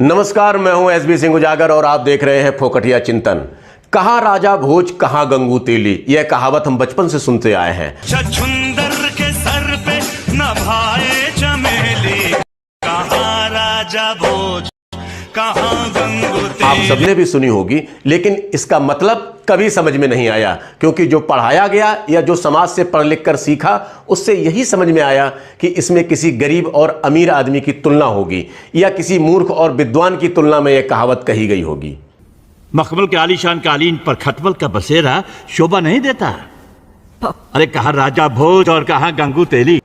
नमस्कार, मैं हूं एसबी सिंह उजागर और आप देख रहे हैं फोकटिया चिंतन। कहां राजा भोज कहां गंगू तेली, यह कहावत हम बचपन से सुनते आए हैं। छछुंदर के सर पे नभाए चमेली, कहां राजा भोज कहां गंगू तेली। आप सबने भी सुनी होगी, लेकिन इसका मतलब कभी समझ में नहीं आया, क्योंकि जो पढ़ाया गया या जो समाज से पढ़ लिख कर सीखा उससे यही समझ में आया कि इसमें किसी गरीब और अमीर आदमी की तुलना होगी या किसी मूर्ख और विद्वान की तुलना में यह कहावत कही गई होगी। मखमल के आलीशान कालीन पर खटमल का बसेरा शोभा नहीं देता। अरे कहाँ राजा भोज और कहाँ गंगू तेली।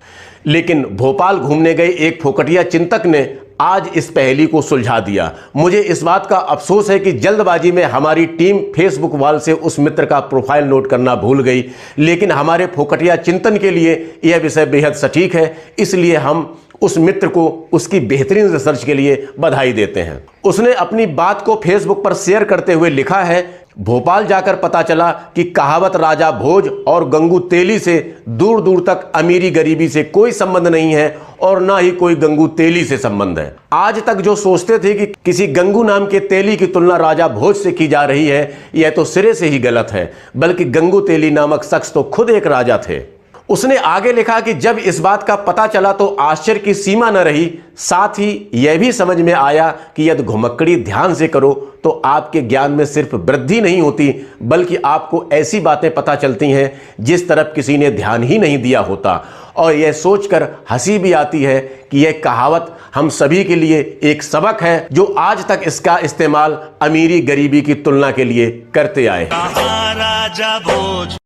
लेकिन भोपाल घूमने गए एक फोकटिया चिंतक ने आज इस पहेली को सुलझा दिया। मुझे इस बात का अफसोस है कि जल्दबाजी में हमारी टीम फेसबुक वॉल से उस मित्र का प्रोफाइल नोट करना भूल गई, लेकिन हमारे फोकटिया चिंतन के लिए यह विषय बेहद सटीक है, इसलिए हम उस मित्र को उसकी बेहतरीन रिसर्च के लिए बधाई देते हैं। उसने अपनी बात को फेसबुक पर शेयर करते हुए लिखा है, भोपाल जाकर पता चला कि कहावत राजा भोज और गंगू तेली से दूर दूर तक अमीरी गरीबी से कोई संबंध नहीं है और ना ही कोई गंगू तेली से संबंध है। आज तक जो सोचते थे कि किसी गंगू नाम के तेली की तुलना राजा भोज से की जा रही है, यह तो सिरे से ही गलत है, बल्कि गंगू तेली नामक शख्स तो खुद एक राजा थे। उसने आगे लिखा कि जब इस बात का पता चला तो आश्चर्य की सीमा न रही, साथ ही यह भी समझ में आया कि यदि घुमक्कड़ी ध्यान से करो तो आपके ज्ञान में सिर्फ वृद्धि नहीं होती, बल्कि आपको ऐसी बातें पता चलती हैं जिस तरफ किसी ने ध्यान ही नहीं दिया होता। और यह सोचकर हंसी भी आती है कि यह कहावत हम सभी के लिए एक सबक है, जो आज तक इसका इस्तेमाल अमीरी गरीबी की तुलना के लिए करते आए। राजा भोज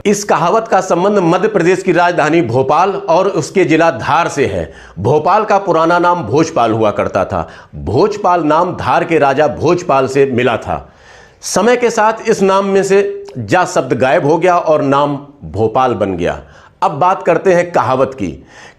इस कहावत का संबंध मध्य प्रदेश की राजधानी भोपाल और उसके जिला धार से है। भोपाल का पुराना नाम भोजपाल हुआ करता था। भोजपाल नाम धार के राजा भोजपाल से मिला था। समय के साथ इस नाम में से जा शब्द गायब हो गया और नाम भोपाल बन गया। अब बात करते हैं कहावत की।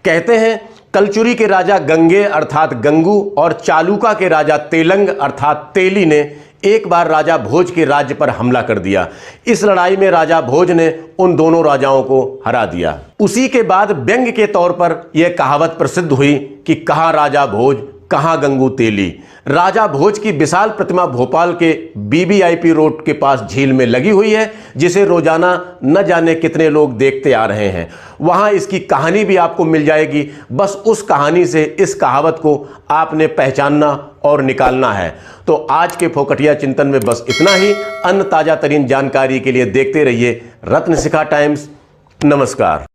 कहते हैं, कलचुरी के राजा गंगे अर्थात गंगू और चालुका के राजा तेलंग अर्थात तेली ने एक बार राजा भोज के राज्य पर हमला कर दिया। इस लड़ाई में राजा भोज ने उन दोनों राजाओं को हरा दिया। उसी के बाद व्यंग्य के तौर पर यह कहावत प्रसिद्ध हुई कि कहां राजा भोज कहां गंगू तेली। राजा भोज की विशाल प्रतिमा भोपाल के BBIP रोड के पास झील में लगी हुई है, जिसे रोजाना न जाने कितने लोग देखते आ रहे हैं। वहां इसकी कहानी भी आपको मिल जाएगी। बस उस कहानी से इस कहावत को आपने पहचानना और निकालना है। तो आज के फोकटिया चिंतन में बस इतना ही। अन्य ताजा तरीन जानकारी के लिए देखते रहिए रत्न शिखा टाइम्स। नमस्कार।